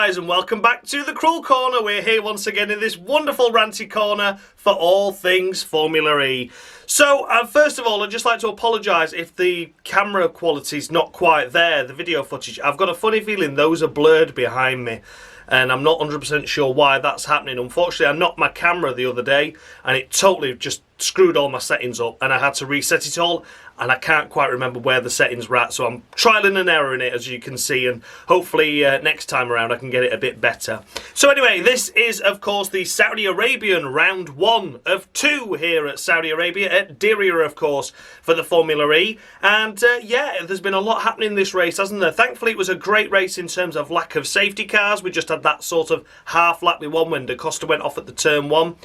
guys, and welcome back to the Cruel Corner. We're here once again in this wonderful ranty corner for all things Formula E. So, first of all, I'd just like to apologise if the camera quality's not quite there, the video footage. I've got a funny feeling those are blurred behind me, and I'm not 100% sure why that's happening. Unfortunately, I knocked my camera the other day, and it totally just screwed all my settings up, and I had to reset it all, and I can't quite remember where the settings were at, so I'm trialing and erroring it, as you can see, and hopefully next time around I can get it a bit better. So anyway, this is, of course, the Saudi Arabian round 1 of 2 here at Saudi Arabia, at Diriyah, of course, for the Formula E. And yeah, there's been a lot happening in this race, hasn't there? Thankfully, it was a great race in terms of lack of safety cars. We just had that sort of half lap with one when Costa went off at the turn 1.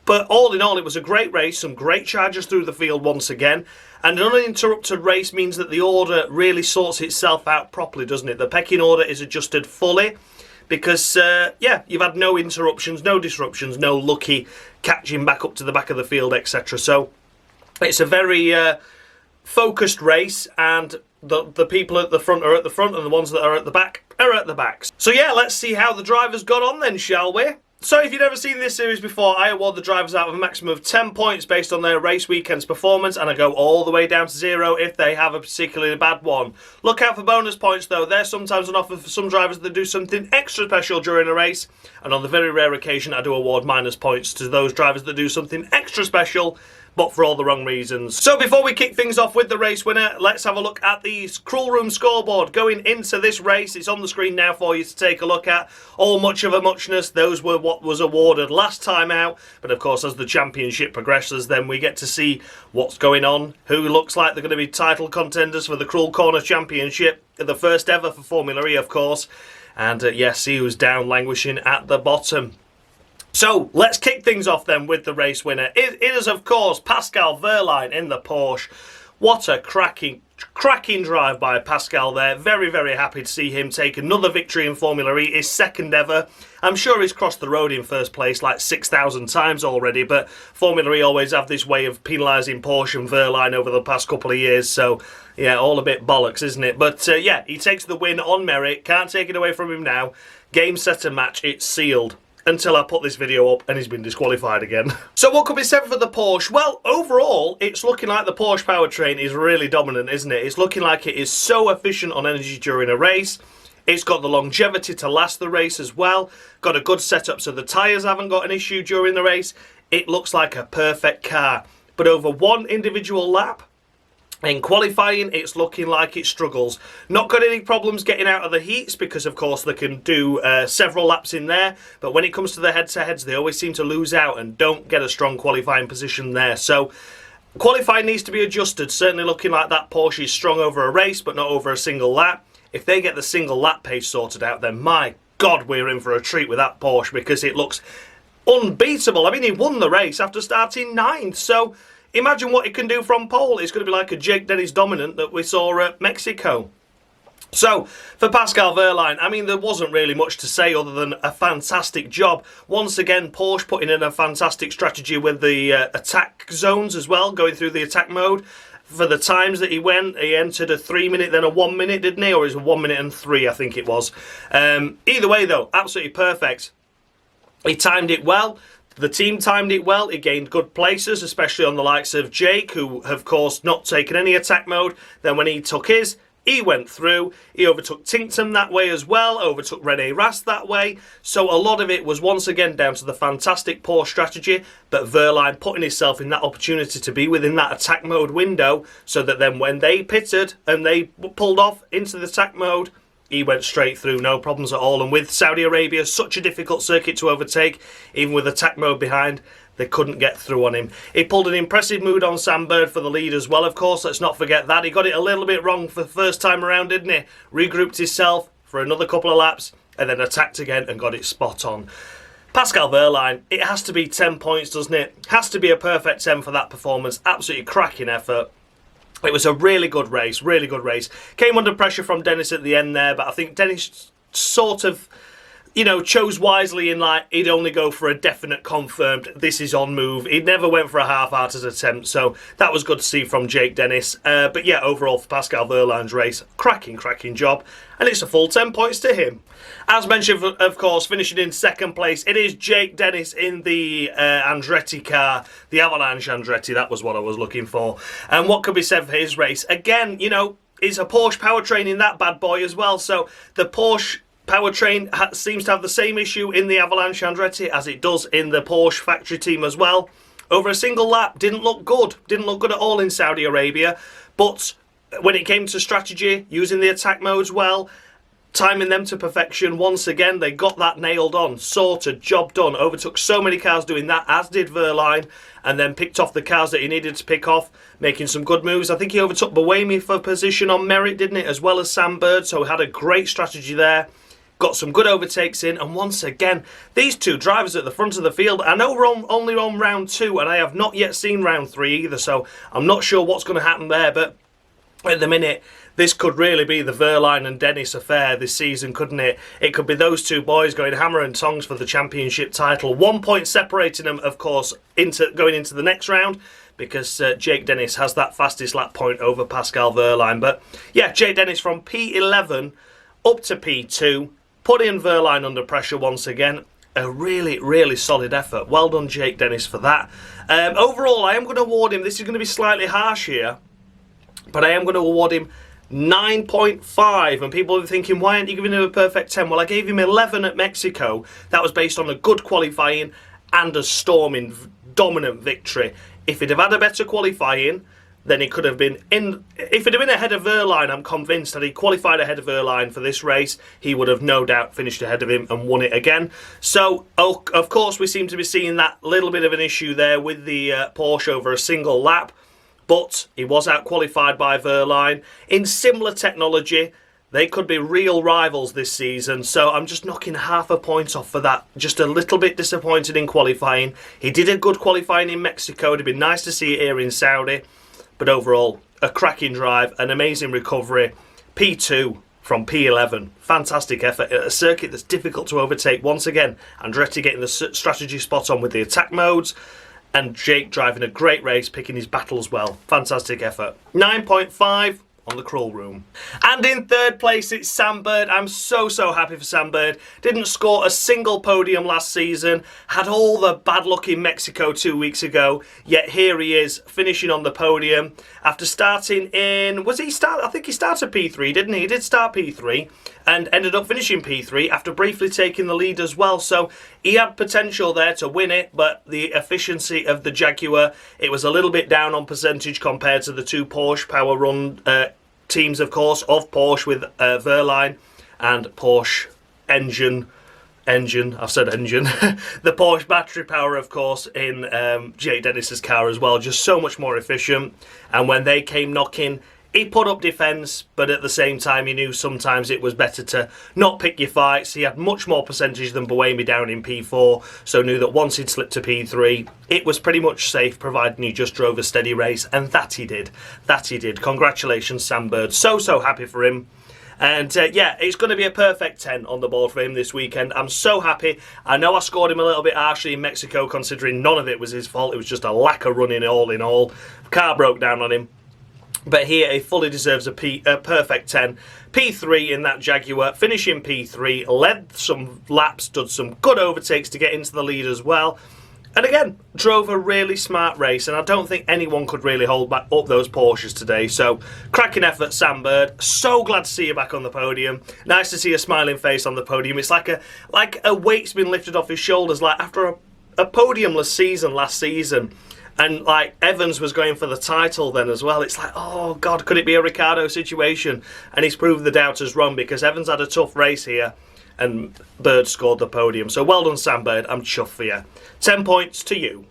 But all in all, it was a great race, some great charges through the field once again. And an uninterrupted race means that the order really sorts itself out properly, doesn't it? The pecking order is adjusted fully because, yeah, you've had no interruptions, no disruptions, no lucky catching back up to the back of the field, etc. So it's a very focused race, and the people at the front are at the front, and the ones that are at the back are at the back. So yeah, let's see how the drivers got on then, shall we? So if you've never seen this series before, I award the drivers out of a maximum of 10 points based on their race weekend's performance, and I go all the way down to 0 if they have a particularly bad one. Look out for bonus points though. They're sometimes on offer for some drivers that do something extra special during a race, and on the very rare occasion I do award minus points to those drivers that do something extra special, but for all the wrong reasons. So before we kick things off with the race winner, let's have a look at the Cruel Room scoreboard going into this race. It's on the screen now for you to take a look at. All much of a muchness. Those were what was awarded last time out. But of course, as the championship progresses, then we get to see what's going on, who looks like they're going to be title contenders for the Cruel Corner Championship, the first ever for Formula E, of course. And yes, see who's down languishing at the bottom. So, let's kick things off then with the race winner. It is, of course, Pascal Wehrlein in the Porsche. What a cracking drive by Pascal there. Very, very happy to see him take another victory in Formula E, his second ever. I'm sure he's crossed the road in first place like 6,000 times already, but Formula E always have this way of penalising Porsche and Wehrlein over the past couple of years, so yeah, all a bit bollocks, isn't it? But yeah, he takes the win on merit. Can't take it away from him now. Game, set and match, it's sealed. Until I put this video up and he's been disqualified again. So what could be said for the Porsche? Well, overall, it's looking like the Porsche powertrain is really dominant, isn't it? It's looking like it is so efficient on energy during a race. It's got the longevity to last the race as well. Got a good setup so the tyres haven't got an issue during the race. It looks like a perfect car. But over one individual lap, in qualifying, it's looking like it struggles. Not got any problems getting out of the heats because, of course, they can do several laps in there. But when it comes to the head-to-heads, they always seem to lose out and don't get a strong qualifying position there. So, qualifying needs to be adjusted. Certainly looking like that Porsche is strong over a race, but not over a single lap. If they get the single lap pace sorted out, then my God, we're in for a treat with that Porsche because it looks unbeatable. I mean, he won the race after starting 9th, so imagine what he can do from pole. It's going to be like a Jake Dennis dominant that we saw at Mexico. So, for Pascal Wehrlein, I mean, there wasn't really much to say other than a fantastic job. Once again, Porsche putting in a fantastic strategy with the attack zones as well, going through the attack mode. For the times that he went, he entered a 3 minute, then a 1 minute, didn't he? Or is it 1 minute and 3, I think it was. Either way, though, absolutely perfect. He timed it well. The team timed it well. It gained good places, especially on the likes of Jake, who, of course, not taken any attack mode. Then when he took his, he went through. He overtook Ticktum that way as well, overtook Rene Rast that way. So a lot of it was once again down to the fantastic Porsche strategy, but Wehrlein putting himself in that opportunity to be within that attack mode window, so that then when they pitted and they pulled off into the attack mode, he went straight through, no problems at all. And with Saudi Arabia, such a difficult circuit to overtake, even with attack mode behind, they couldn't get through on him. He pulled an impressive mood on Sam Bird for the lead as well, of course. Let's not forget that. He got it a little bit wrong for the first time around, didn't he? Regrouped himself for another couple of laps and then attacked again and got it spot on. Pascal Wehrlein, it has to be 10 points, doesn't it? Has to be a perfect 10 for that performance. Absolutely cracking effort. It was a really good race, really good race. Came under pressure from Dennis at the end there, but I think Dennis sort of chose wisely in like he'd only go for a definite confirmed, this is on move. He never went for a half-hearted attempt, so that was good to see from Jake Dennis. But yeah, overall for Pascal Wehrlein's race, cracking job, and it's a full 10 points to him. As mentioned, of course, finishing in second place, it is Jake Dennis in the Andretti car, the Avalanche Andretti, that was what I was looking for. And what could be said for his race? Again, it's a Porsche powertrain in that bad boy as well, so the Porsche powertrain seems to have the same issue in the Avalanche Andretti as it does in the Porsche factory team as well. Over a single lap, didn't look good at all in Saudi Arabia, but when it came to strategy, using the attack modes well, timing them to perfection, once again they got that nailed on, sorted, job done, overtook so many cars doing that, as did Wehrlein, and then picked off the cars that he needed to pick off, making some good moves. I think he overtook Buemi for position on merit, didn't it, as well as Sam Bird, so he had a great strategy there. Got some good overtakes in, and once again, these two drivers at the front of the field. I know we're only on round 2, and I have not yet seen round 3 either, so I'm not sure what's going to happen there, but at the minute, this could really be the Wehrlein and Dennis affair this season, couldn't it? It could be those two boys going hammer and tongs for the championship title. 1 point separating them, of course, going into the next round, because Jake Dennis has that fastest lap point over Pascal Wehrlein. But yeah, Jake Dennis from P11 up to P2. Putting Wehrlein under pressure once again. A really solid effort. Well done, Jake Dennis, for that. Overall, I am going to award him, this is going to be slightly harsh here, but I am going to award him 9.5. And people are thinking, why aren't you giving him a perfect 10? Well, I gave him 11 at Mexico. That was based on a good qualifying and a storming, dominant victory. If he'd have had a better qualifying, then he could have been in. If he'd have been ahead of Wehrlein, I'm convinced that he qualified ahead of Wehrlein for this race, he would have no doubt finished ahead of him and won it again. So, of course, we seem to be seeing that little bit of an issue there with the Porsche over a single lap, but he was out-qualified by Wehrlein. In similar technology, they could be real rivals this season, so I'm just knocking half a point off for that. Just a little bit disappointed in qualifying. He did a good qualifying in Mexico. It'd be nice to see it here in Saudi. But overall, a cracking drive, an amazing recovery. P2 from P11. Fantastic effort at a circuit that's difficult to overtake. Once again, Andretti getting the strategy spot on with the attack modes. And Jake driving a great race, picking his battles well. Fantastic effort. 9.5 on the Crawl Room. And in third place, it's Sam Bird. I'm so happy for Sam Bird. Didn't score a single podium last season. Had all the bad luck in Mexico 2 weeks ago. Yet here he is, finishing on the podium. After starting in... I think he started P3, didn't he? He did start P3. And ended up finishing P3 after briefly taking the lead as well. So he had potential there to win it, but the efficiency of the Jaguar, it was a little bit down on percentage compared to the two Porsche Power Run teams, of course, of Porsche with Wehrlein and Porsche engine, I've said engine, the Porsche battery power, of course, in Jake Dennis's car as well, just so much more efficient. And when they came knocking, he put up defence, but at the same time he knew sometimes it was better to not pick your fights. He had much more percentage than Buemi down in P4, so knew that once he'd slipped to P3, it was pretty much safe, providing he just drove a steady race, and that he did. Congratulations, Sam Bird. So happy for him. And yeah, it's going to be a perfect 10 on the board for him this weekend. I'm so happy. I know I scored him a little bit harshly in Mexico, considering none of it was his fault. It was just a lack of running all in all. Car broke down on him. But here he fully deserves a perfect 10. P3 in that Jaguar, finishing P3, led some laps, did some good overtakes to get into the lead as well. And again, drove a really smart race, and I don't think anyone could really hold back up those Porsches today. So, cracking effort, Sam Bird. So glad to see you back on the podium. Nice to see a smiling face on the podium. It's like a weight's been lifted off his shoulders, like after a podiumless season last season. And like Evans was going for the title then as well. It's like, oh God, could it be a Ricciardo situation? And he's proved the doubters wrong, because Evans had a tough race here and Bird scored the podium. So well done, Sam Bird. I'm chuffed for you. 10 points to you.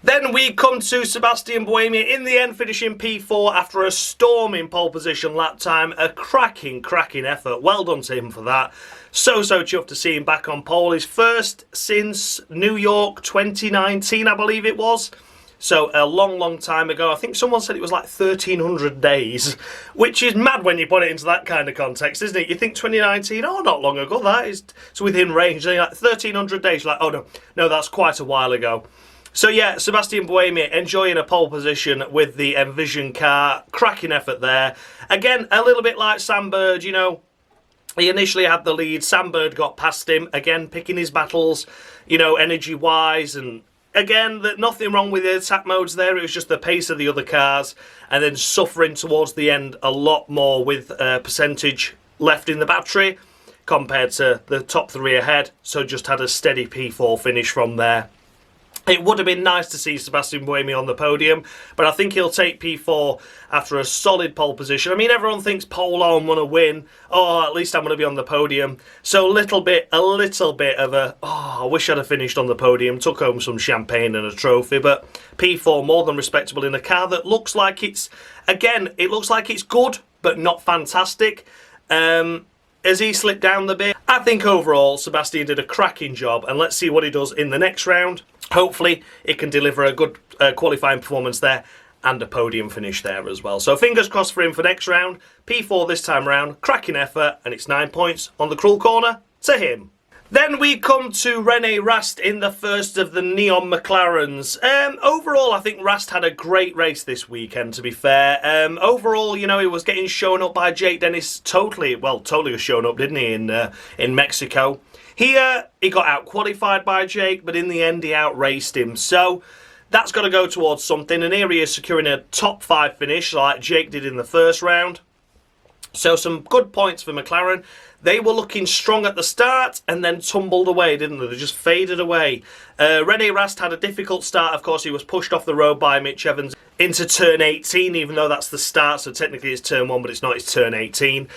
Then we come to Sebastian Buemi, in the end finishing P4 after a storming pole position lap time. A cracking effort. Well done to him for that. So chuffed to see him back on pole. His first since New York 2019, I believe it was. So a long, long time ago. I think someone said it was like 1,300 days, which is mad when you put it into that kind of context, isn't it? You think 2019, oh, not long ago, that is, it's within range. Then you're like 1,300 days, you're like, oh no, that's quite a while ago. So yeah, Sebastian Buemi enjoying a pole position with the Envision car. Cracking effort there. Again, a little bit like Sam Bird, you know. He initially had the lead. Sam Bird got past him. Again, picking his battles, you know, energy-wise. And again, nothing wrong with the attack modes there. It was just the pace of the other cars. And then suffering towards the end a lot more with percentage left in the battery compared to the top three ahead. So just had a steady P4 finish from there. It would have been nice to see Sebastian Buemi on the podium, but I think he'll take P4 after a solid pole position. I mean, everyone thinks pole, I'm going to win. Oh, at least I'm going to be on the podium. So a little bit of a, oh, I wish I'd have finished on the podium, took home some champagne and a trophy, but P4 more than respectable in a car that looks like it's, again, it looks like it's good, but not fantastic. Has he slipped down the bit? I think overall, Sebastian did a cracking job, and let's see what he does in the next round. Hopefully, it can deliver a good qualifying performance there and a podium finish there as well. So fingers crossed for him for next round. P4 this time round, cracking effort, and it's 9 points on the cruel corner to him. Then we come to Rene Rast in the first of the Neon McLarens. Overall, I think Rast had a great race this weekend, to be fair. Overall, you know, he was getting shown up by Jake Dennis totally was shown up, didn't he, in Mexico. He got out-qualified by Jake, but in the end he outraced him. So that's got to go towards something. And here he is securing a top 5 finish like Jake did in the first round. So some good points for McLaren. They were looking strong at the start and then tumbled away, didn't they? They just faded away. Rene Rast had a difficult start. Of course, he was pushed off the road by Mitch Evans into turn 18, even though that's the start, so technically it's turn 1, but it's not, it's turn 18.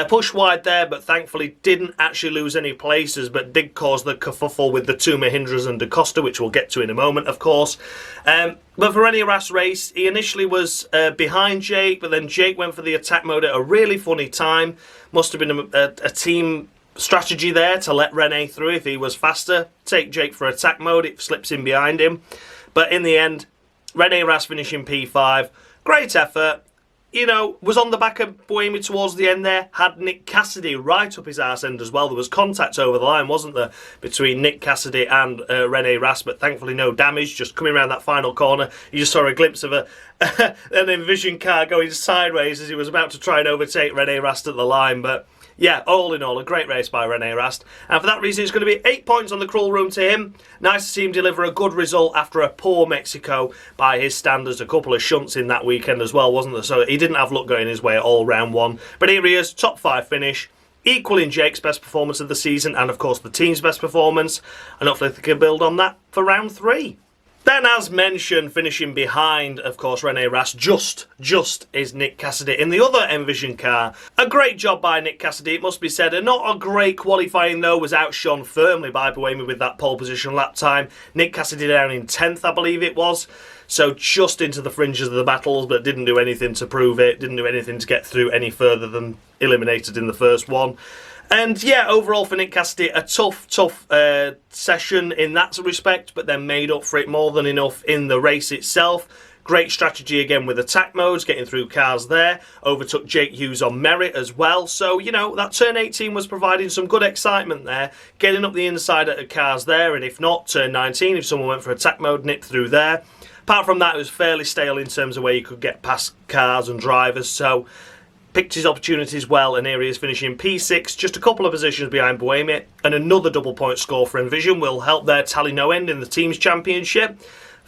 Pushed wide there, but thankfully didn't actually lose any places, but did cause the kerfuffle with the two Mahindras and Costa, which we'll get to in a moment, of course. But for Rene Rast's race, he initially was behind Jake, but then Jake went for the attack mode at a really funny time. Must have been a team strategy there to let Rene through if he was faster. Take Jake for attack mode, it slips in behind him. But in the end, Rene Rast finishing P5. Great effort. You know, was on the back of Buemi towards the end there. Had Nick Cassidy right up his arse end as well. There was contact over the line, wasn't there, between Nick Cassidy and Rene Rast, but thankfully no damage. Just coming around that final corner, you just saw a glimpse of an Envision car going sideways as he was about to try and overtake Rene Rast at the line, but yeah, all in all, a great race by Rene Rast. And for that reason, it's going to be 8 points on the cruel room to him. Nice to see him deliver a good result after a poor Mexico by his standards. A couple of shunts in that weekend as well, wasn't there? So he didn't have luck going his way at all round 1. But here he is, top 5 finish, equaling Jake's best performance of the season and, of course, the team's best performance. And hopefully they can build on that for round 3. Then, as mentioned, finishing behind, of course, Rene Rast, just is Nick Cassidy in the other Envision car. A great job by Nick Cassidy, it must be said. And not a great qualifying, though, was outshone firmly by Buemi with that pole position lap time. Nick Cassidy down in 10th, I believe it was. So just into the fringes of the battles, but didn't do anything to prove it. Didn't do anything to get through any further than eliminated in the first one. And yeah, overall for Nick Cassidy, a tough session in that respect, but then made up for it more than enough in the race itself. Great strategy again with attack modes, getting through cars there. Overtook Jake Hughes on merit as well. So, you know, that turn 18 was providing some good excitement there. Getting up the inside of the cars there, and if not, turn 19, if someone went for attack mode, nipped through there. Apart from that, it was fairly stale in terms of where you could get past cars and drivers, so picked his opportunities well, and here he is finishing P6, just a couple of positions behind Buemi, and another double point score for Envision will help their tally no end in the team's championship.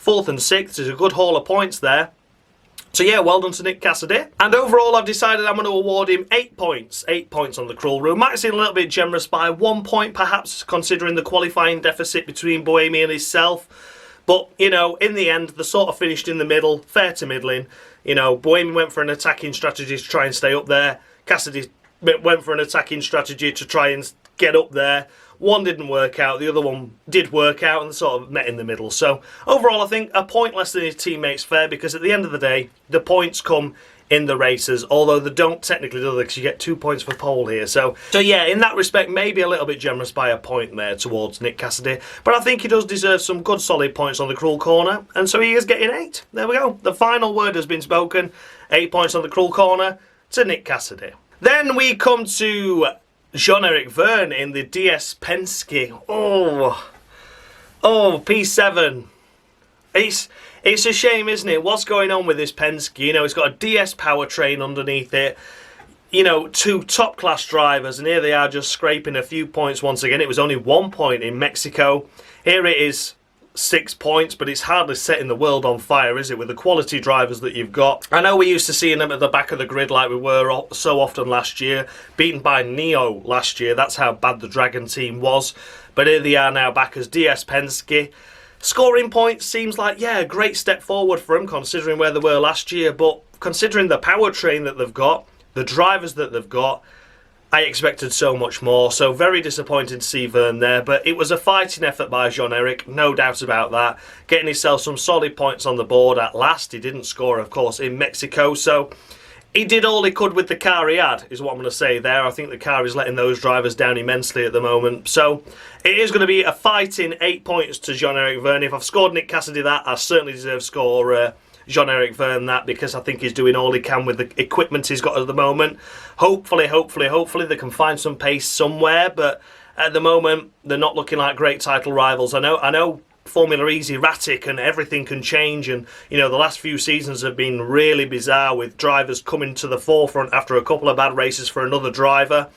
4th and 6th is a good haul of points there. So yeah, well done to Nick Cassidy. And overall, I've decided I'm going to award him 8 points. 8 points on the cruel room. Might seem a little bit generous by 1 point, perhaps, considering the qualifying deficit between Buemi and himself. But, you know, in the end, they sort of finished in the middle, fair to middling. You know, Buemi went for an attacking strategy to try and stay up there. Cassidy went for an attacking strategy to try and get up there. One didn't work out, the other one did work out, and sort of met in the middle. So, overall, I think a point less than his teammates fair, because at the end of the day, the points come in the races, although they don't technically do that because you get 2 points for pole here. So yeah, in that respect, maybe a little bit generous by a point there towards Nick Cassidy. But I think he does deserve some good solid points on the cruel corner, and so he is getting 8. There we go. The final word has been spoken. 8 points on the cruel corner to Nick Cassidy. Then we come to Jean-Eric Vergne in the DS Penske. Oh, P7. It's a shame, isn't it? What's going on with this Penske? You know, it's got a DS powertrain underneath it. You know, 2 top-class drivers, and here they are just scraping a few points once again. It was only 1 point in Mexico. Here it is 6 points, but it's hardly setting the world on fire, is it, with the quality drivers that you've got? I know we're used to seeing them at the back of the grid like we were so often last year, beaten by Neo last year. That's how bad the Dragon team was. But here they are now back as DS Penske. Scoring points seems like, yeah, a great step forward for them considering where they were last year, but considering the powertrain that they've got, the drivers that they've got, I expected so much more. So very disappointed to see Vergne there, but it was a fighting effort by Jean-Eric, no doubt about that. Getting himself some solid points on the board at last. He didn't score, of course, in Mexico, so he did all he could with the car he had, is what I'm going to say there. I think the car is letting those drivers down immensely at the moment. So it is going to be a fighting 8 points to Jean-Eric Vergne. If I've scored Nick Cassidy that, I certainly deserve to score Jean-Eric Vergne that, because I think he's doing all he can with the equipment he's got at the moment. Hopefully they can find some pace somewhere, but at the moment they're not looking like great title rivals. I know Formula E's erratic and everything can change, and you know the last few seasons have been really bizarre with drivers coming to the forefront after a couple of bad races for another driver,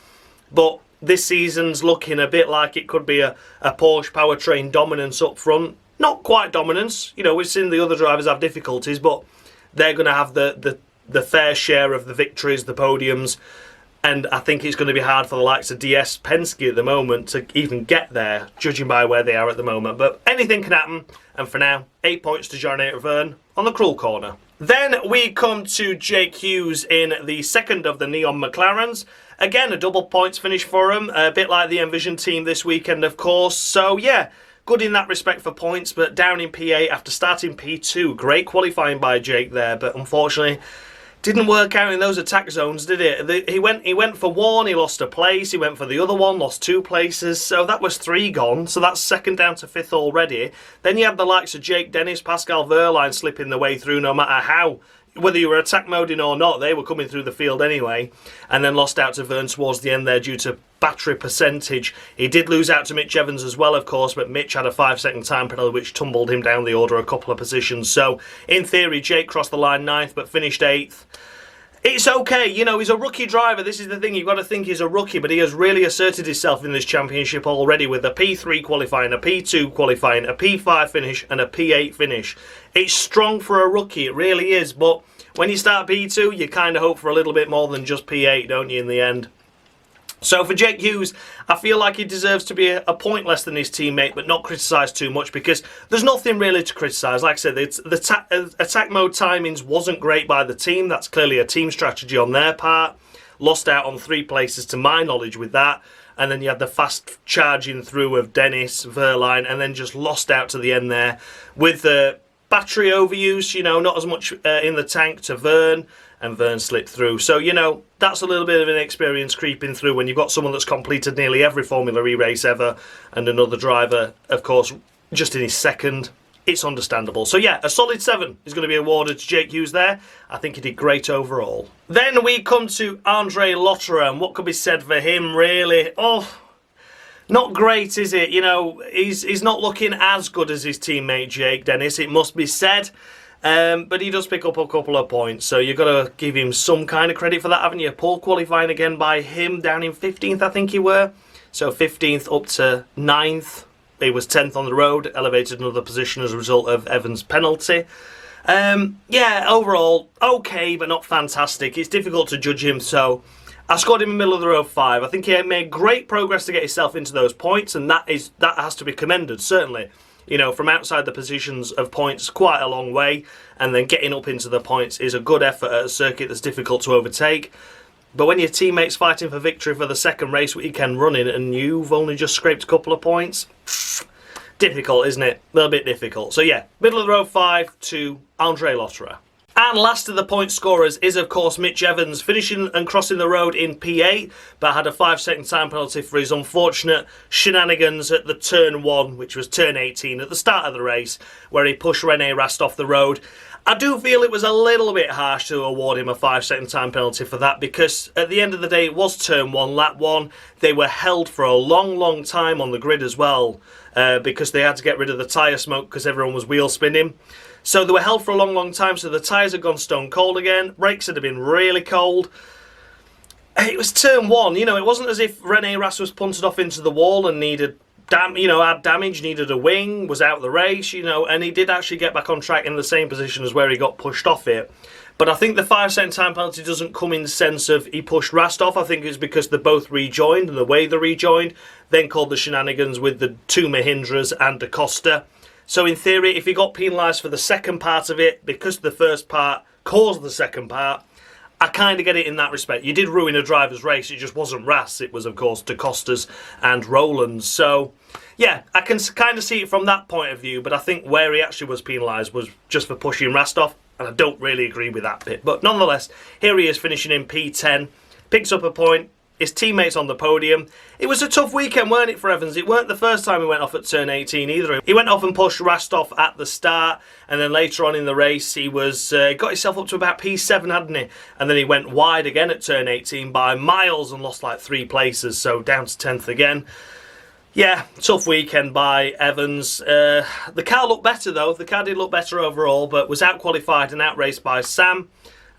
but this season's looking a bit like it could be a Porsche powertrain dominance up front. Not quite dominance, you know, we've seen the other drivers have difficulties, but they're going to have the fair share of the victories, the podiums. And I think it's going to be hard for the likes of DS Penske at the moment to even get there, judging by where they are at the moment. But anything can happen. And for now, 8 points to Jean-Eric Vergne on the cruel corner. Then we come to Jake Hughes in the second of the Neon McLarens. Again, a double points finish for him, a bit like the Envision team this weekend, of course. So, yeah, good in that respect for points, but down in P8 after starting P2. Great qualifying by Jake there, but unfortunately didn't work out in those attack zones, did it? He went for one, he lost a place. He went for the other one, lost 2 places. So that was 3 gone. So that's second down to 5th already. Then you had the likes of Jake Dennis, Pascal Wehrlein slipping their way through no matter how. Whether you were attack moding or not, they were coming through the field anyway. And then lost out to Vergne towards the end there due to battery percentage. He did lose out to Mitch Evans as well, of course, but Mitch had a 5-second time penalty which tumbled him down the order a couple of positions. So, in theory, Jake crossed the line 9th but finished 8th. It's okay, you know, he's a rookie driver. This is the thing, you've got to think he's a rookie, but he has really asserted himself in this championship already with a P3 qualifying, a P2 qualifying, a P5 finish and a P8 finish. It's strong for a rookie, it really is, but when you start P2, you kind of hope for a little bit more than just P8, don't you, in the end? So for Jake Hughes, I feel like he deserves to be a point less than his teammate, but not criticised too much because there's nothing really to criticise. Like I said, the attack mode timings wasn't great by the team. That's clearly a team strategy on their part. Lost out on 3 places to my knowledge with that. And then you had the fast charging through of Dennis, Wehrlein, and then just lost out to the end there with the battery overuse, you know, not as much in the tank to Vergne, and Vergne slipped through. So, you know, that's a little bit of inexperience creeping through when you've got someone that's completed nearly every Formula E race ever and another driver, of course, just in his second. It's understandable. So, yeah, a solid 7 is going to be awarded to Jake Hughes there. I think he did great overall. Then we come to Andre Lotterer, and what could be said for him, really? Oh, not great, is it? You know, he's not looking as good as his teammate Jake Dennis, it must be said. But he does pick up a couple of points, so you've got to give him some kind of credit for that, haven't you? Pole qualifying again by him, down in 15th, I think he were. So 15th up to 9th. He was 10th on the road, elevated another position as a result of Evans' penalty. Yeah, overall, okay, but not fantastic. It's difficult to judge him, so I scored him in the middle of the road 5. I think he made great progress to get himself into those points, and that has to be commended, certainly. You know, from outside the positions of points, quite a long way, and then getting up into the points is a good effort at a circuit that's difficult to overtake. But when your teammate's fighting for victory for the second race weekend running and you've only just scraped a couple of points, difficult, isn't it? A little bit difficult. So yeah, middle of the road 5 to Andre Lotterer. And last of the point scorers is, of course, Mitch Evans, finishing and crossing the road in P8, but had a 5-second time penalty for his unfortunate shenanigans at the turn 1, which was turn 18 at the start of the race, where he pushed Rene Rast off the road. I do feel it was a little bit harsh to award him a 5-second time penalty for that, because at the end of the day, it was turn 1, lap 1. They were held for a long, long time on the grid as well, because they had to get rid of the tyre smoke because everyone was wheel spinning. So they were held for a long, long time, so the tyres had gone stone cold again. Brakes had been really cold. It was turn 1, you know, it wasn't as if Rene Rast was punted off into the wall and needed, had damage, needed a wing, was out of the race, you know, and he did actually get back on track in the same position as where he got pushed off it. But I think the 5-second time penalty doesn't come in the sense of he pushed Rast off. I think it's because they both rejoined, and the way they rejoined, then called the shenanigans with the 2 Mahindras and the Costa. So in theory, if he got penalised for the second part of it, because the first part caused the second part, I kind of get it in that respect. You did ruin a driver's race, it just wasn't Rast, it was of course De Costa's and Rowland's. So yeah, I can kind of see it from that point of view, but I think where he actually was penalised was just for pushing Rast off, and I don't really agree with that bit. But nonetheless, here he is finishing in P10, picks up a point. His teammates on the podium. It was a tough weekend, weren't it, for Evans? It weren't the first time he went off at turn 18 either. He went off and pushed Rast off at the start, and then later on in the race he was got himself up to about P7, hadn't he? And then he went wide again at turn 18 by miles and lost like 3 places, so down to 10th again. Yeah, tough weekend by Evans. The car looked better though. The car did look better overall, but was out-qualified and out-raced by Sam.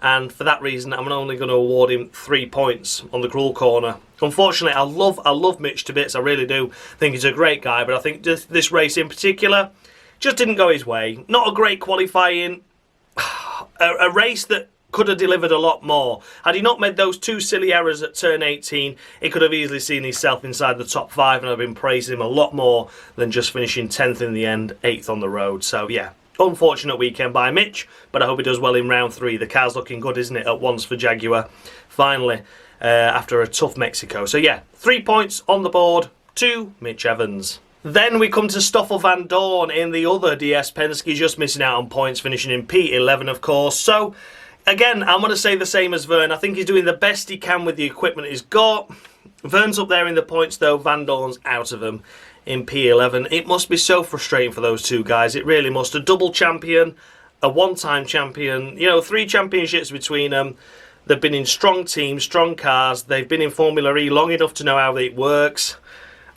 And for that reason, I'm only going to award him 3 points on the cruel corner. Unfortunately, I love Mitch to bits. I really do think he's a great guy, but I think this race in particular just didn't go his way. Not a great qualifying. A race that could have delivered a lot more. Had he not made those 2 silly errors at turn 18, he could have easily seen himself inside the top 5, and I've been praising him a lot more than just finishing 10th in the end, 8th on the road. So yeah. Unfortunate weekend by Mitch, but I hope he does well in round 3. The car's looking good, isn't it, at once for Jaguar, finally, after a tough Mexico. So yeah, 3 points on the board to Mitch Evans. Then we come to Stoffel Vandoorne in the other DS Penske, just missing out on points, finishing in P11, of course. So, again, I'm going to say the same as Vergne. I think he's doing the best he can with the equipment he's got. Vergne's up there in the points, though. Vandoorne's out of them in P11. It must be so frustrating for those two guys. It really must. A double champion, a one-time champion, 3 championships between them. They've been in strong teams, strong cars. They've been in Formula E long enough to know how it works.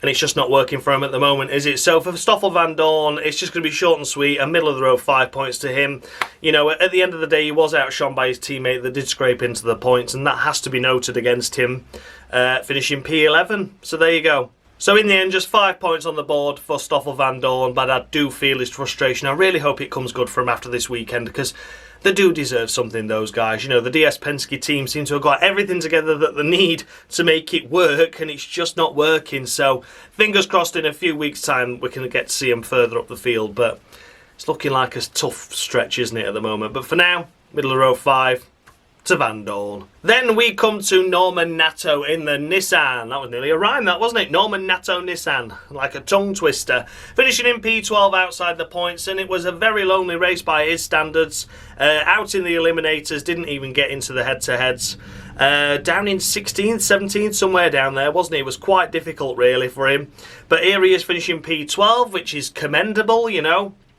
And it's just not working for him at the moment, is it? So for Stoffel Vandoorne, it's just going to be short and sweet. A middle-of-the-road 5 points to him. At the end of the day, he was outshone by his teammate that did scrape into the points. And that has to be noted against him, finishing P11. So there you go. So in the end, just 5 points on the board for Stoffel Vandoorne, but I do feel his frustration. I really hope it comes good for him after this weekend, because they do deserve something, those guys. The DS Penske team seem to have got everything together that they need to make it work, and it's just not working. So fingers crossed in a few weeks' time we can get to see him further up the field, but it's looking like a tough stretch, isn't it, at the moment? But for now, middle of row 5. To Vandoorne. Then we come to Norman Nato in the Nissan. That was nearly a rhyme, that wasn't it? Norman Nato Nissan, like a tongue twister. Finishing in P12 outside the points, and it was a very lonely race by his standards. Out in the eliminators, didn't even get into the head-to-heads. Down in 16th, 17th, somewhere down there, wasn't he? It was quite difficult, really, for him. But here he is finishing P12, which is commendable,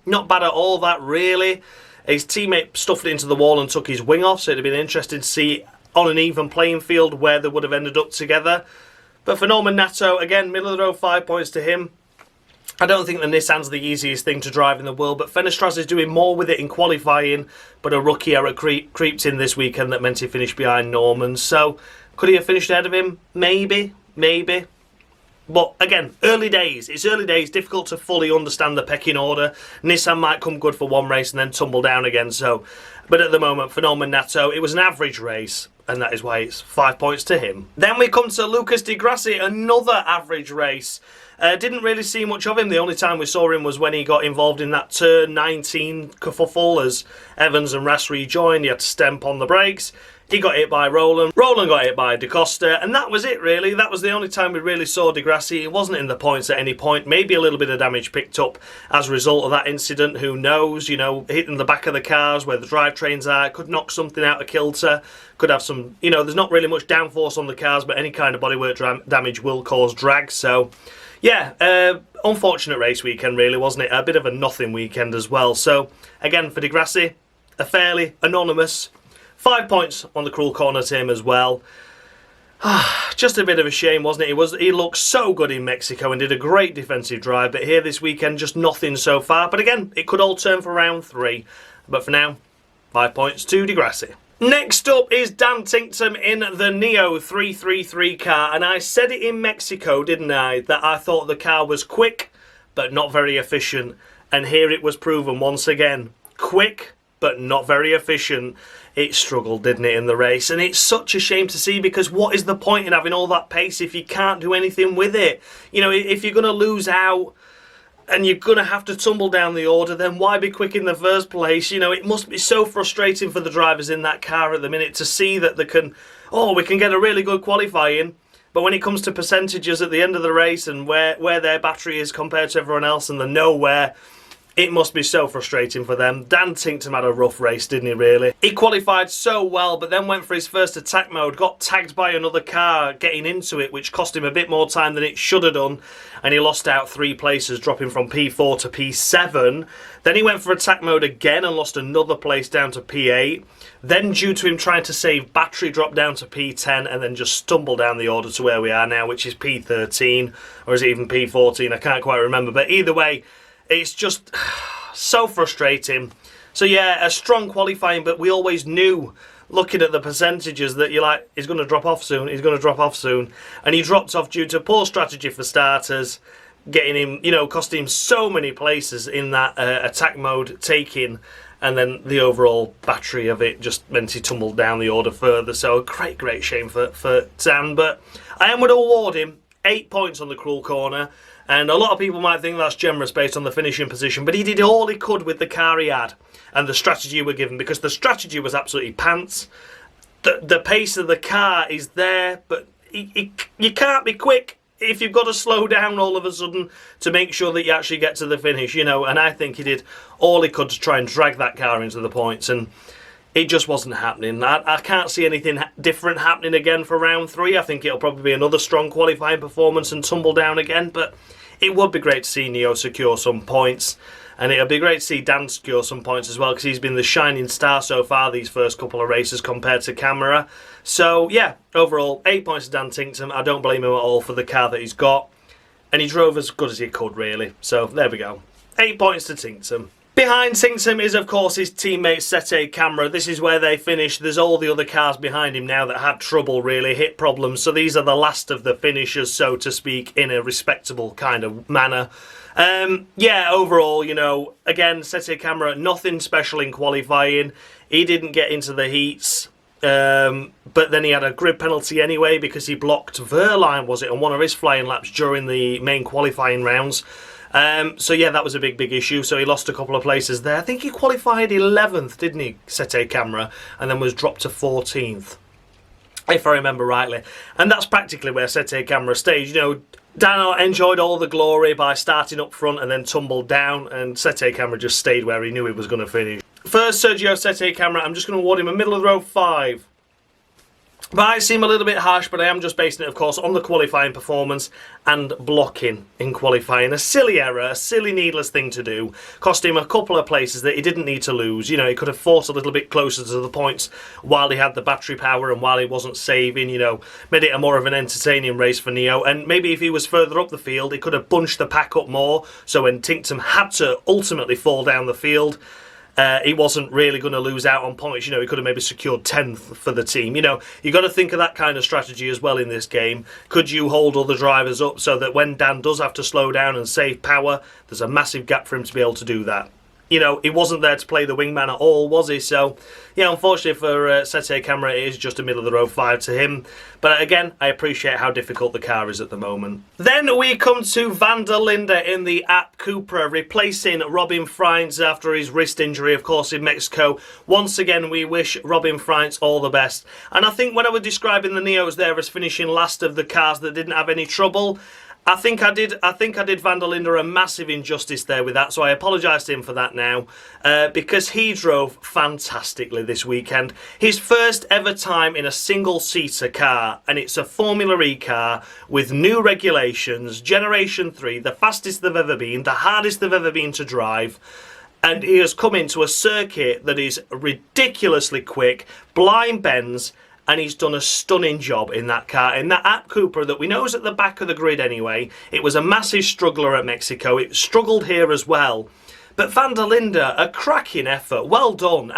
Not bad at all, that, really. His teammate stuffed it into the wall and took his wing off, so it'd have been interesting to see on an even playing field where they would have ended up together. But for Norman Nato, again, middle of the road, 5 points to him. I don't think the Nissan's the easiest thing to drive in the world, but Fenestraz is doing more with it in qualifying, but a rookie error creeped in this weekend that meant he finished behind Norman. So, could he have finished ahead of him? Maybe. But again, early days. It's early days, difficult to fully understand the pecking order. Nissan might come good for one race and then tumble down again. But at the moment, for Norman Nato, it was an average race, and that is why it's 5 points to him. Then we come to Lucas Di Grassi, another average race. Didn't really see much of him. The only time we saw him was when he got involved in that turn 19 kerfuffle as Evans and Rast rejoined. He had to stamp on the brakes. He got hit by Rowland. Rowland got hit by Costa, and that was it really. That was the only time we really saw Grassi. He wasn't in the points at any point. Maybe a little bit of damage picked up as a result of that incident. Who knows? You know, hitting the back of the cars where the drivetrains are could knock something out of kilter. Could have some, you know, there's not really much downforce on the cars, but any kind of bodywork damage will cause drag. So, yeah, unfortunate race weekend really, wasn't it? A bit of a nothing weekend as well. So, again, for Grassi, a fairly anonymous 5 points on the cruel corner to him as well. Just a bit of a shame, wasn't it? He looked so good in Mexico and did a great defensive drive, but here this weekend, just nothing so far. But again, it could all turn for round 3. But for now, 5 points to Grassi. Next up is Dan Ticktum in the Neo 333 car. And I said it in Mexico, didn't I? That I thought the car was quick, but not very efficient. And here it was proven once again. Quick, but not very efficient. It struggled, didn't it, in the race? And it's such a shame to see, because what is the point in having all that pace if you can't do anything with it? You know, if you're going to lose out and you're going to have to tumble down the order, then why be quick in the first place? You know, it must be so frustrating for the drivers in that car at the minute to see that they can, we can get a really good qualifying, but when it comes to percentages at the end of the race and where their battery is compared to everyone else and the nowhere, it must be so frustrating for them. Dan Ticktum had a rough race, didn't he, really? He qualified so well, but then went for his first attack mode, got tagged by another car getting into it, which cost him a bit more time than it should have done, and he lost out 3 places, dropping from P4 to P7. Then he went for attack mode again and lost another place down to P8. Then, due to him trying to save battery, dropped down to P10 and then just stumbled down the order to where we are now, which is P13, or is it even P14? I can't quite remember, but either way, it's just so frustrating. So yeah, a strong qualifying, but we always knew, looking at the percentages, that you're like, he's going to drop off soon, he's going to drop off soon. And he dropped off due to poor strategy for starters, getting him, you know, costing him so many places in that attack mode taking, and then the overall battery of it just meant he tumbled down the order further. So a great shame for Dan, but I am going to award him 8 points on the cruel corner. And a lot of people might think that's generous based on the finishing position, but he did all he could with the car he had and the strategy we were given, because the strategy was absolutely pants. The pace of the car is there, but you can't be quick if you've got to slow down all of a sudden to make sure that you actually get to the finish, you know. And I think he did all he could to try and drag that car into the points, and it just wasn't happening. I can't see anything different happening again for round 3. I think it'll probably be another strong qualifying performance and tumble down again, but it would be great to see Neo secure some points, and it'll be great to see Dan secure some points as well, because he's been the shining star so far these first couple of races compared to Camara. So yeah, overall 8 points to Dan Ticktum. I don't blame him at all for the car that he's got, and he drove as good as he could really. So there we go, 8 points to Ticktum. Behind Ticktum is, of course, his teammate Sette, Camara. This is where they finished. There's all the other cars behind him now that had trouble, really, hit problems. So these are the last of the finishers, so to speak, in a respectable kind of manner. Yeah, overall, you know, again, Sette Camara, nothing special in qualifying. He didn't get into the heats. But then he had a grid penalty anyway because he blocked Wehrlein, was it, on one of his flying laps during the main qualifying rounds. So yeah, that was a big issue. So he lost a couple of places there. I think he qualified 11th, didn't he, Sette Camara, and then was dropped to 14th, if I remember rightly. And that's practically where Sette Camara stayed. You know, Dan enjoyed all the glory by starting up front and then tumbled down, and Sette Camara just stayed where he knew he was going to finish. First, Sergio Sette Camara, I'm just going to award him a middle of the road 5. Might seem a little bit harsh, but I am just basing it, of course, on the qualifying performance and blocking in qualifying. A silly error, a silly needless thing to do. Cost him a couple of places that he didn't need to lose. You know, he could have fought a little bit closer to the points while he had the battery power and while he wasn't saving, you know. Made it a more of an entertaining race for Neo. And maybe if he was further up the field, he could have bunched the pack up more. So when Ticktum had to ultimately fall down the field, he wasn't really going to lose out on points. You know, he could have maybe secured 10th for the team. You know, you got to think of that kind of strategy as well in this game. Could you hold other drivers up so that when Dan does have to slow down and save power, there's a massive gap for him to be able to do that? you know, he wasn't there to play the wingman at all, was he? So, yeah, unfortunately for Sette Camara, it is just a middle-of-the-road 5 to him. But again, I appreciate how difficult the car is at the moment. Then we come to Van Der Linde in the App Cupra, replacing Robin Freins after his wrist injury, of course, in Mexico. Once again, we wish Robin Freins all the best. And I think when I was describing the Neos there as finishing last of the cars that didn't have any trouble, I think I did Van Der Linde a massive injustice there with that, so I apologise to him for that now, because he drove fantastically this weekend. His first ever time in a single-seater car, and it's a Formula E car with new regulations, Generation 3, the fastest they've ever been, the hardest they've ever been to drive. And he has come into a circuit that is ridiculously quick, blind bends, and he's done a stunning job in that car, in that App Cupra that we know is at the back of the grid anyway. It was a massive struggler at Mexico. It struggled here as well. But Van Der Linde, a cracking effort. Well done.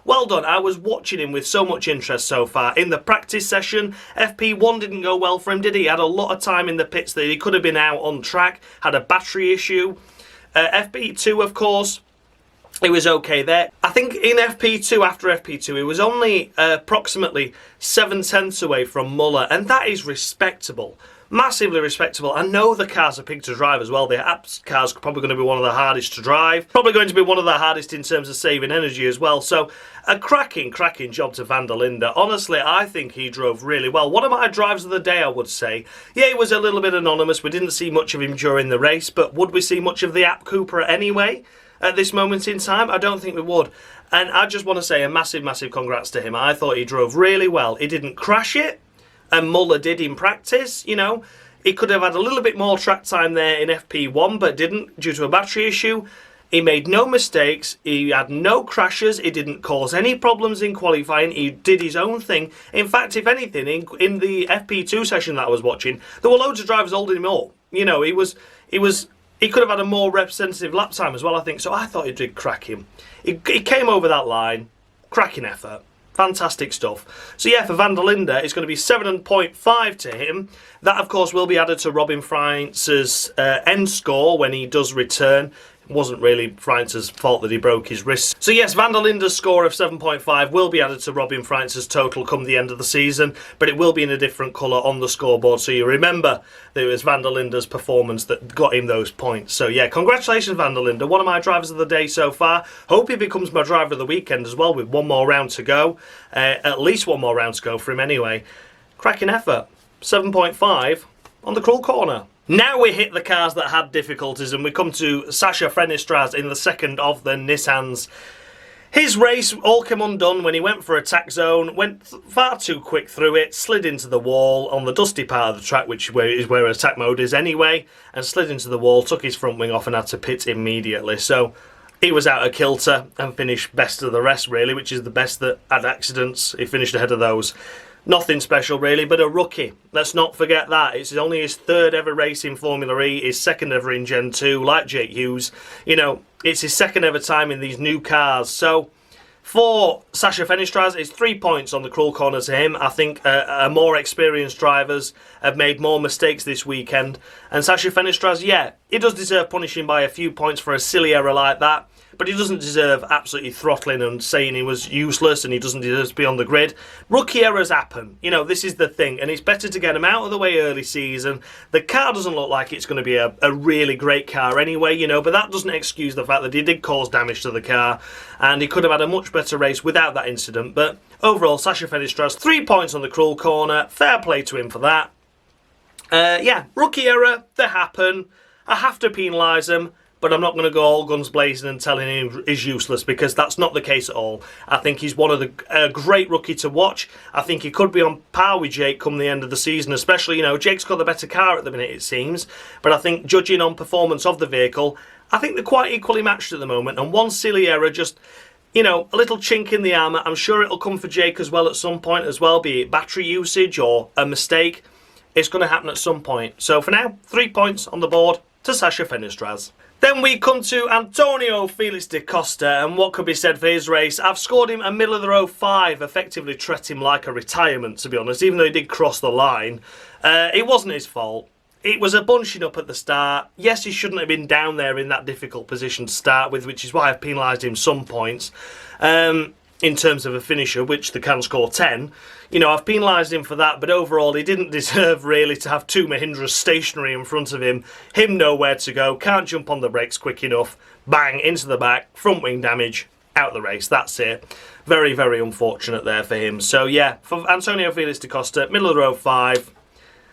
Well done. I was watching him with so much interest so far. In the practice session, FP1 didn't go well for him, did he? He had a lot of time in the pits that he could have been out on track, had a battery issue. FP2, of course, it was okay there. I think in FP2, after FP2, it was only approximately 7/10 away from Muller, and that is respectable. Massively respectable. I know the cars are pig to drive as well. The Apps car's probably going to be one of the hardest to drive. Probably going to be one of the hardest in terms of saving energy as well. So a cracking job to Van Der Linde. Honestly, I think he drove really well. One of my drives of the day, I would say. Yeah, it was a little bit anonymous. We didn't see much of him during the race, but would we see much of the App Cupra anyway? At this moment in time, I don't think we would. And I just want to say a massive congrats to him. I thought he drove really well. He didn't crash it, and Muller did in practice, you know. He could have had a little bit more track time there in FP1, but didn't due to a battery issue. He made no mistakes. He had no crashes. He didn't cause any problems in qualifying. He did his own thing. In fact, if anything, in the FP2 session that I was watching, there were loads of drivers holding him up. You know, he could have had a more representative lap time as well, I think. So I thought he did cracking. He came over that line. Cracking effort. Fantastic stuff. So yeah, for Van Der Linde, it's going to be 7.5 to him. That, of course, will be added to Robin Freins' end score when he does return. It wasn't really Freins' fault that he broke his wrist. So yes, Van Der Linde's score of 7.5 will be added to Robin Freins' total come the end of the season, but it will be in a different colour on the scoreboard, so you remember that it was Van Der Linde's performance that got him those points. So yeah, congratulations Van Der Linde, one of my drivers of the day so far. Hope he becomes my driver of the weekend as well, with one more round to go. At least one more round to go for him anyway. Cracking effort. 7.5 on the cruel corner. Now we hit the cars that had difficulties, and we come to Sacha Fenestraz in the second of the Nissans. His race all came undone when he went for attack zone, went far too quick through it, slid into the wall on the dusty part of the track, which is where attack mode is anyway, and slid into the wall, took his front wing off and had to pit immediately. So he was out of kilter and finished best of the rest, really, which is the best that had accidents. He finished ahead of those. Nothing special really, but a rookie. Let's not forget that. It's only his third ever race in Formula E, his second ever in Gen 2, like Jake Hughes. You know, it's his second ever time in these new cars. So for Sacha Fenestraz, it's 3 points on the cruel corner to him. I think more experienced drivers have made more mistakes this weekend. And Sacha Fenestraz, yeah, he does deserve punishing by a few points for a silly error like that. But he doesn't deserve absolutely throttling and saying he was useless and he doesn't deserve to be on the grid. Rookie errors happen. You know, this is the thing. And it's better to get him out of the way early season. The car doesn't look like it's going to be a really great car anyway, you know. But that doesn't excuse the fact that he did cause damage to the car. And he could have had a much better race without that incident. But overall, Sacha Fenestraz, 3 points on the cruel corner. Fair play to him for that. Yeah, rookie error. They happen. I have to penalise him. But I'm not going to go all guns blazing and telling him he's useless, because that's not the case at all. I think he's one of a great rookie to watch. I think he could be on par with Jake come the end of the season, especially, you know, Jake's got the better car at the minute, it seems. But I think, judging on performance of the vehicle, I think they're quite equally matched at the moment. And one silly error, just, you know, a little chink in the armour. I'm sure it'll come for Jake as well at some point as well, be it battery usage or a mistake. It's going to happen at some point. So for now, 3 points on the board to Sacha Fenestraz. Then we come to Antonio Felix da Costa, and what could be said for his race? I've scored him a middle-of-the-road 5, effectively treat him like a retirement, to be honest, even though he did cross the line. It wasn't his fault. it was a bunching up at the start. Yes, he shouldn't have been down there in that difficult position to start with, which is why I've penalised him some points. In terms of a finisher, which they can score 10. You know, I've penalised him for that, but overall he didn't deserve really to have two Mahindras stationary in front of him. Him nowhere to go, can't jump on the brakes quick enough. Bang, into the back, front wing damage, out the race, that's it. Very, very unfortunate there for him. So yeah, for Antonio Felix da Costa, middle of the road 5.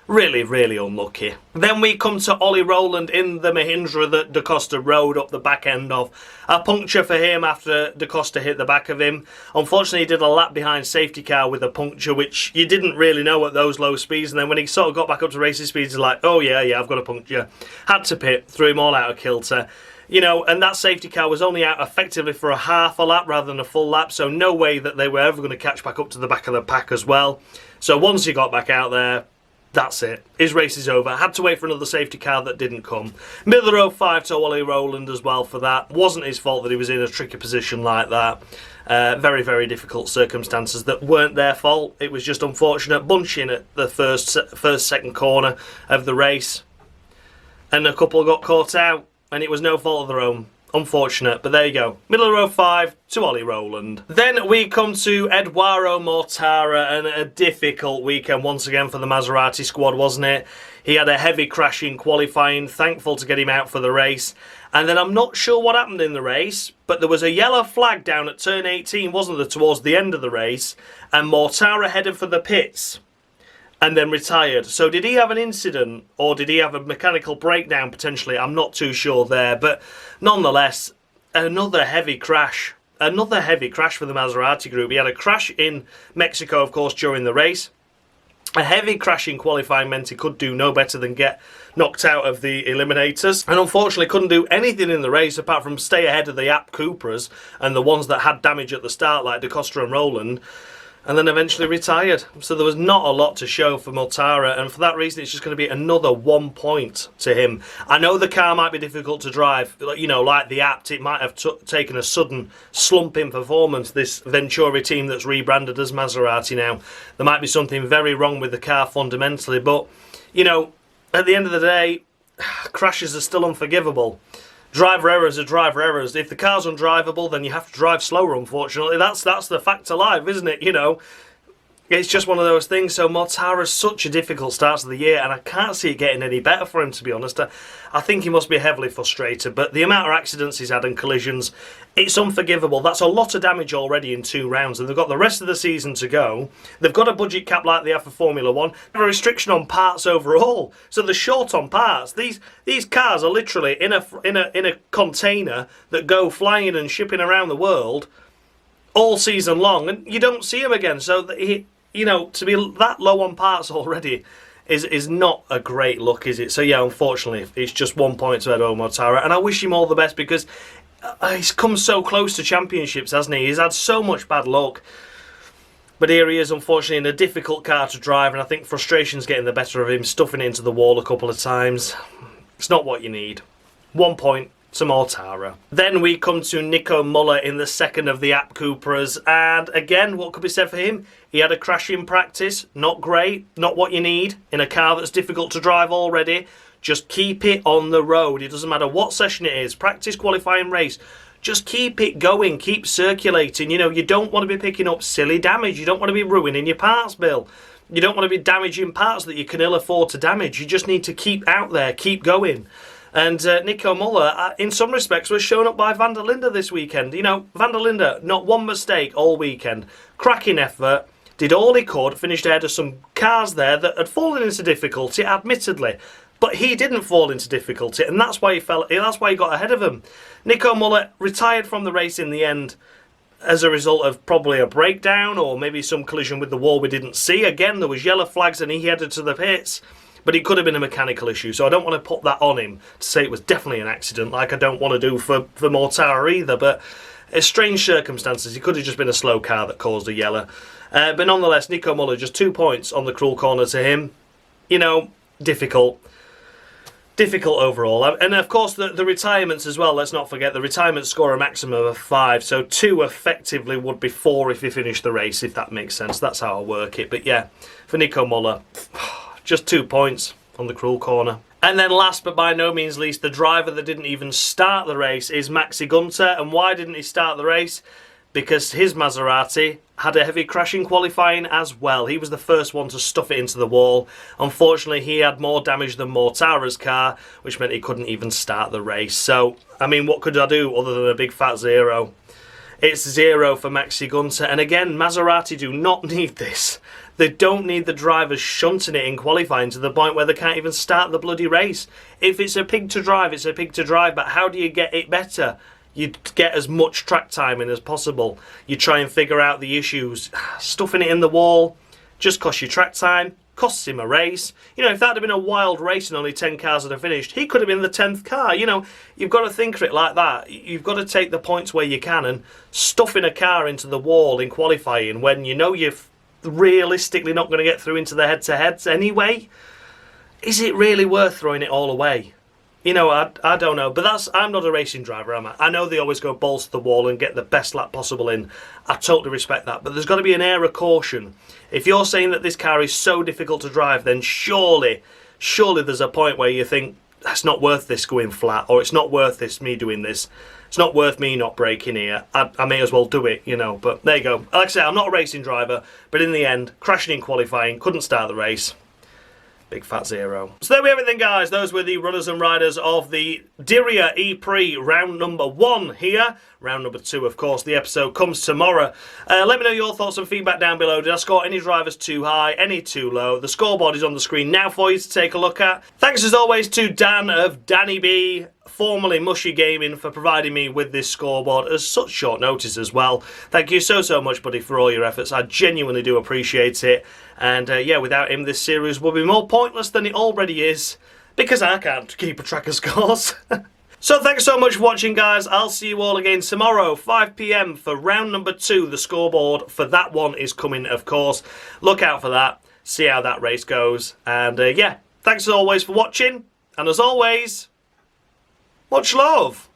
Really, really unlucky. Then we come to Ollie Rowland in the Mahindra that da Costa rode up the back end of. A puncture for him after da Costa hit the back of him. Unfortunately, he did a lap behind safety car with a puncture, which you didn't really know at those low speeds. And then when he sort of got back up to racing speeds, he's like, oh yeah, I've got a puncture. Had to pit, threw him all out of kilter. You know, and that safety car was only out effectively for a half a lap rather than a full lap, so no way that they were ever going to catch back up to the back of the pack as well. So once he got back out there, that's it. His race is over. Had to wait for another safety car that didn't come. Middle of the road 5 to Ollie Rowland as well for that. Wasn't his fault that he was in a tricky position like that. Very, very difficult circumstances that weren't their fault. It was just unfortunate bunching at the first, second corner of the race. And a couple got caught out. And it was no fault of their own. Unfortunate, but there you go. Middle of the row 5 to Ollie Rowland. Then we come to Edoardo Mortara, and a difficult weekend once again for the Maserati squad, wasn't it? He had a heavy crash in qualifying, thankful to get him out for the race. And then I'm not sure what happened in the race, but there was a yellow flag down at turn 18, wasn't there, towards the end of the race, and Mortara headed for the pits. And then retired. So did he have an incident or did he have a mechanical breakdown potentially? I'm not too sure there. But nonetheless, another heavy crash. Another heavy crash for the Maserati group. He had a crash in Mexico, of course, during the race. A heavy crash in qualifying meant he could do no better than get knocked out of the eliminators. And unfortunately couldn't do anything in the race apart from stay ahead of the App Cupras and the ones that had damage at the start like da Costa and Rowland. And then eventually retired. So there was not a lot to show for Mortara, and for that reason it's just going to be another 1 point to him. I know the car might be difficult to drive, you know, like the Apt, it might have taken a sudden slump in performance, this Venturi team that's rebranded as Maserati now. There might be something very wrong with the car fundamentally, but, you know, at the end of the day, crashes are still unforgivable. Driver errors are driver errors. If the car's undrivable, then you have to drive slower, unfortunately. That's the fact of life, isn't it? You know, it's just one of those things. So Mortara's such a difficult start to the year, and I can't see it getting any better for him, to be honest. I think he must be heavily frustrated, but the amount of accidents he's had and collisions, it's unforgivable. That's a lot of damage already in 2 rounds, and they've got the rest of the season to go. They've got a budget cap like they have for Formula 1. They have a restriction on parts overall, so they're short on parts. These cars are literally in a container that go flying and shipping around the world all season long, and you don't see them again. So you know, to be that low on parts already is not a great look, is it? So yeah, unfortunately, it's just 1 point to Edoardo Mortara, and I wish him all the best because he's come so close to championships, hasn't he? He's had so much bad luck, but here he is, unfortunately, in a difficult car to drive, and I think frustration's getting the better of him, stuffing it into the wall a couple of times. It's not what you need. 1 point to Mortara. Then we come to Nico Muller in the second of the App Cupras, and again, what could be said for him? He had a crash in practice, not great, not what you need in a car that's difficult to drive already. Just keep it on the road. It doesn't matter what session it is, practice, qualifying, race. Just keep it going, keep circulating. You know, you don't want to be picking up silly damage. You don't want to be ruining your parts bill. You don't want to be damaging parts that you can ill afford to damage. You just need to keep out there, keep going. And Nico Muller, in some respects, was shown up by Van Der Linde this weekend. You know, Van Der Linde, not one mistake all weekend. Cracking effort, did all he could, finished ahead of some cars there that had fallen into difficulty, admittedly. But he didn't fall into difficulty, and that's why he got ahead of him. Nico Muller retired from the race in the end as a result of probably a breakdown or maybe some collision with the wall we didn't see. Again, there was yellow flags and he headed to the pits. But it could have been a mechanical issue, so I don't want to put that on him to say it was definitely an accident, like I don't want to do for Mortara either. But it's strange circumstances. It could have just been a slow car that caused a yellow. But nonetheless, Nico Muller, just 2 points on the cruel corner to him. You know, difficult. Difficult overall. And of course, the retirements as well, let's not forget, the retirements score a maximum of 5. So 2 effectively would be 4 if you finish the race, if that makes sense. That's how I work it. But yeah, for Nico Muller, just 2 points on the cruel corner. And then last but by no means least, the driver that didn't even start the race is Maxi Gunther. And why didn't he start the race? Because his Maserati had a heavy crash in qualifying as well. He was the first one to stuff it into the wall. Unfortunately, he had more damage than Mortara's car, which meant he couldn't even start the race. So, I mean, what could I do other than a big fat 0? It's 0 for Maxi Gunther. And again, Maserati do not need this. They don't need the drivers shunting it in qualifying to the point where they can't even start the bloody race. If it's a pig to drive, it's a pig to drive. But how do you get it better? You get as much track time in as possible. You try and figure out the issues. Stuffing it in the wall just costs you track time, costs him a race. You know, if that had been a wild race and only 10 cars had finished, he could have been the 10th car. You know, you've got to think of it like that. You've got to take the points where you can, and stuffing a car into the wall in qualifying when you know you're realistically not going to get through into the head-to-heads anyway. Is it really worth throwing it all away? You know, I don't know, but I'm not a racing driver, am I? I know they always go balls to the wall and get the best lap possible in. I totally respect that, but there's got to be an air of caution. If you're saying that this car is so difficult to drive, then surely there's a point where you think, that's not worth this going flat, or it's not worth this, me doing this. It's not worth me not braking here. I may as well do it, you know, but there you go. Like I say, I'm not a racing driver, but in the end, crashing in qualifying, couldn't start the race. Big fat 0. So there we have it then, guys. Those were the runners and riders of the Diriyah E-Prix round number 1 here. Round number 2, of course, the episode comes tomorrow. Let me know your thoughts and feedback down below. Did I score any drivers too high, any too low? The scoreboard is on the screen now for you to take a look at. Thanks as always to Dan of Danny B, formerly Mushy Gaming, for providing me with this scoreboard at such short notice as well. Thank you so much, buddy, for all your efforts. I genuinely do appreciate it. And yeah, without him, this series will be more pointless than it already is, because I can't keep a track of scores. So thanks so much for watching, guys. I'll see you all again tomorrow, 5 PM, for round number 2. The scoreboard for that one is coming, of course. Look out for that. See how that race goes. And yeah, thanks as always for watching. And as always, much love.